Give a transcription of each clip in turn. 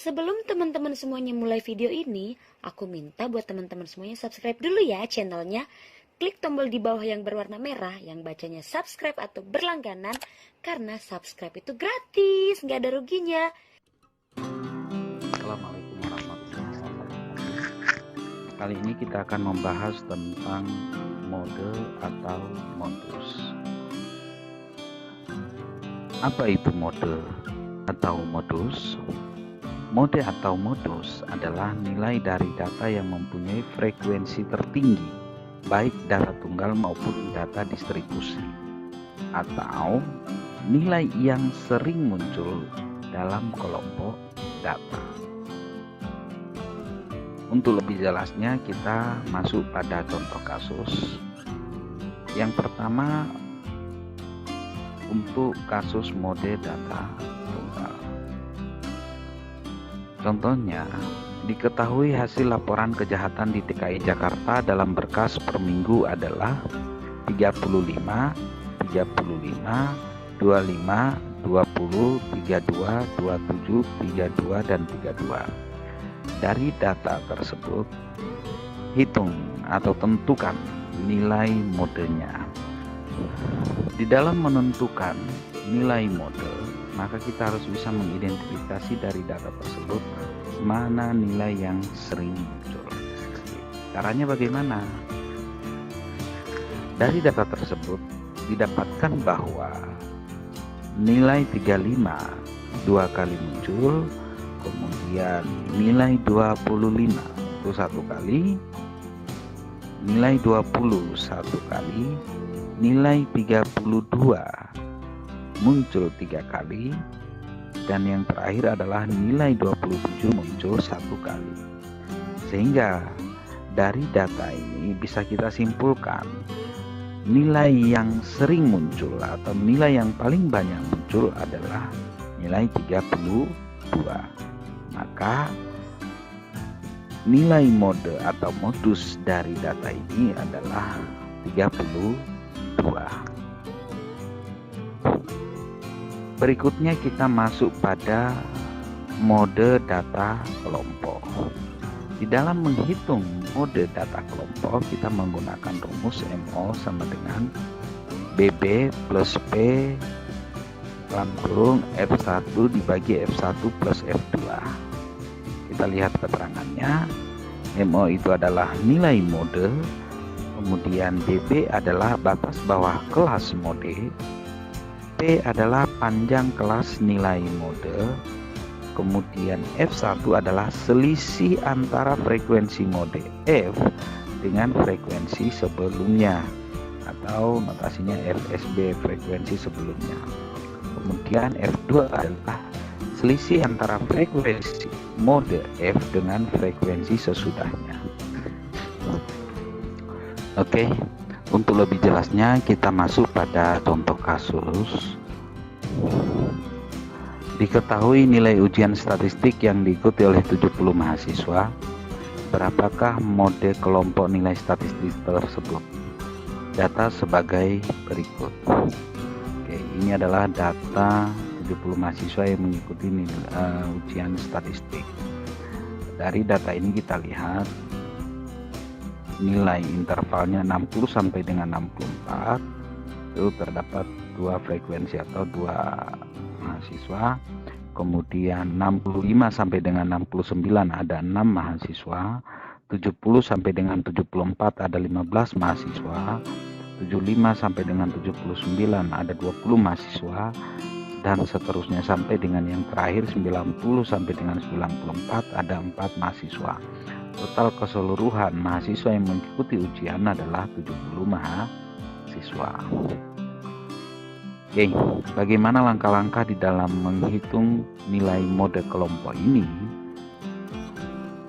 Sebelum teman-teman semuanya mulai video ini, aku minta buat teman-teman semuanya subscribe dulu ya channelnya. Klik tombol di bawah yang berwarna merah yang bacanya subscribe atau berlangganan, karena subscribe itu gratis, nggak ada ruginya. Assalamualaikum warahmatullahi wabarakatuh. Kali ini kita akan membahas tentang mode atau modus. Apa itu mode atau modus? Mode atau modus adalah nilai dari data yang mempunyai frekuensi tertinggi, baik data tunggal maupun data distribusi, atau nilai yang sering muncul dalam kelompok data. Untuk lebih jelasnya, kita masuk pada contoh kasus. Yang pertama, untuk kasus mode data tunggal. Contohnya, diketahui hasil laporan kejahatan di DKI Jakarta dalam berkas per minggu adalah 35, 35, 25, 20, 32, 27, 32, dan 32. Dari data tersebut, hitung atau tentukan nilai modenya. Di dalam menentukan nilai mode, maka kita harus bisa mengidentifikasi dari data tersebut mana nilai yang sering muncul. Caranya bagaimana? Dari data tersebut didapatkan bahwa nilai 35 dua kali muncul, kemudian nilai 25 itu satu kali, nilai 20 satu kali, nilai 32 muncul 3 kali, dan yang terakhir adalah nilai 27 muncul satu kali. Sehingga dari data ini bisa kita simpulkan nilai yang sering muncul atau nilai yang paling banyak muncul adalah nilai 32. Maka nilai mode atau modus dari data ini adalah 32. Berikutnya kita masuk pada mode data kelompok. Di dalam menghitung mode data kelompok, kita menggunakan rumus MO sama dengan BB plus P dalam kurung F1 dibagi F1 plus F2. Kita lihat keterangannya. MO itu adalah nilai mode, kemudian BB adalah batas bawah kelas mode, P adalah panjang kelas nilai mode, kemudian F1 adalah selisih antara frekuensi mode F dengan frekuensi sebelumnya, atau notasinya FSB, frekuensi sebelumnya. Kemudian F2 adalah selisih antara frekuensi mode F dengan frekuensi sesudahnya. Oke, untuk lebih jelasnya kita masuk pada contoh kasus. Diketahui nilai ujian statistik yang diikuti oleh 70 mahasiswa. Berapakah mode kelompok nilai statistik tersebut? Data sebagai berikut. Oke, ini adalah data 70 mahasiswa yang mengikuti ujian statistik. Dari data ini kita lihat nilai intervalnya 60 sampai dengan 64, itu terdapat dua frekuensi atau dua mahasiswa. Kemudian 65 sampai dengan 69 ada 6 mahasiswa, 70 sampai dengan 74 ada 15 mahasiswa, 75 sampai dengan 79 ada 20 mahasiswa, dan seterusnya sampai dengan yang terakhir 90 sampai dengan 94 ada 4 mahasiswa. Total keseluruhan mahasiswa yang mengikuti ujian adalah 70 mahasiswa. Oke, bagaimana langkah-langkah di dalam menghitung nilai mode kelompok ini?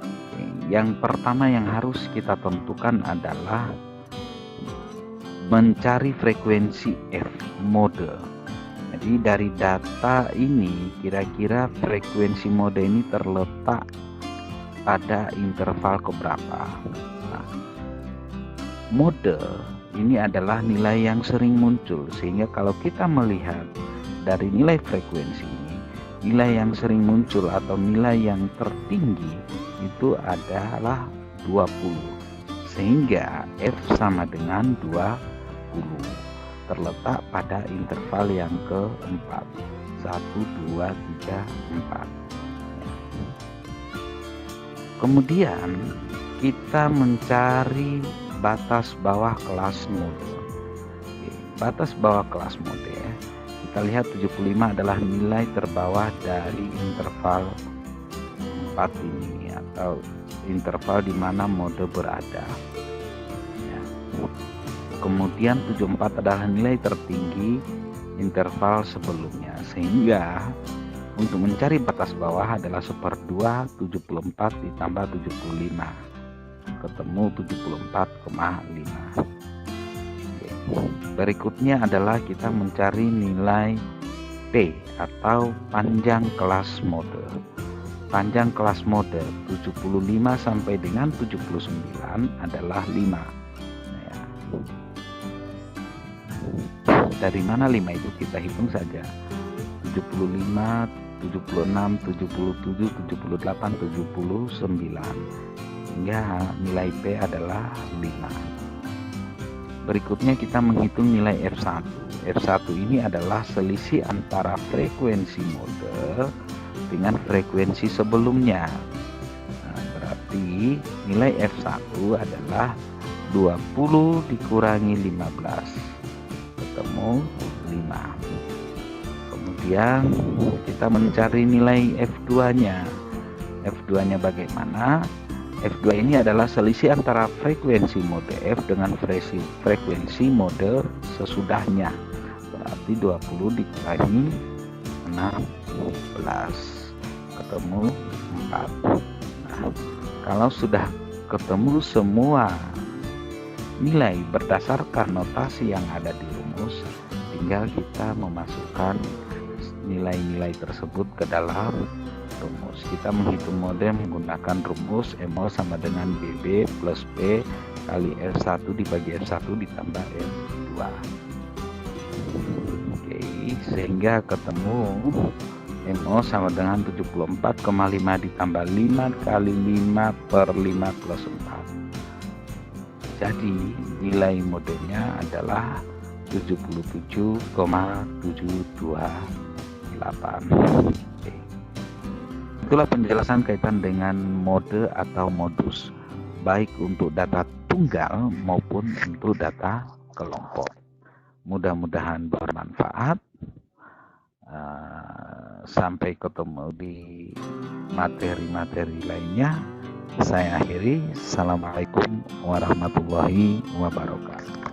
Oke, yang pertama yang harus kita tentukan adalah mencari frekuensi F mode. Jadi dari data ini kira-kira frekuensi mode ini terletak pada interval keberapa. Nah, mode ini adalah nilai yang sering muncul, sehingga kalau kita melihat dari nilai frekuensi ini, nilai yang sering muncul atau nilai yang tertinggi itu adalah 20, sehingga F sama dengan 20 terletak pada interval yang keempat, 1, 2, 3, 4. Kemudian kita mencari batas bawah kelas mode. Batas bawah kelas mode, kita lihat 75 adalah nilai terbawah dari interval 4 ini, atau interval di mana mode berada. Kemudian 74 adalah nilai tertinggi interval sebelumnya, sehingga untuk mencari batas bawah adalah 1/2 74 ditambah 75, ketemu 74,5. Berikutnya adalah kita mencari nilai P atau panjang kelas mode. Panjang kelas mode 75 sampai dengan 79 adalah 5. Dari mana 5 itu kita hitung saja. 75, 76, 77, 78, 79, hingga nilai P adalah 5. Berikutnya kita menghitung nilai F1. F1 ini adalah selisih antara frekuensi mode dengan frekuensi sebelumnya. Berarti nilai F1 adalah 20 dikurangi 15, ketemu 5. Kemudian kita mencari nilai F2-nya. F2-nya bagaimana? F2 ini adalah selisih antara frekuensi mode F dengan frekuensi mode sesudahnya. Berarti 20 dikurangi 16, ketemu 4. Nah, kalau sudah ketemu semua nilai berdasarkan notasi yang ada di rumus, tinggal kita memasukkan nilai-nilai tersebut ke dalam rumus. Kita menghitung mode menggunakan rumus MO sama dengan BB plus P kali F1 dibagi F1 ditambah F2. Oke, sehingga ketemu MO sama dengan 74,5 ditambah 5 kali 5 per 5 plus 4. Jadi nilai modenya adalah 77,728. Itulah penjelasan kaitan dengan mode atau modus, baik untuk data tunggal maupun untuk data kelompok. Mudah-mudahan bermanfaat. Sampai ketemu di materi-materi lainnya. Saya akhiri. Assalamualaikum warahmatullahi wabarakatuh.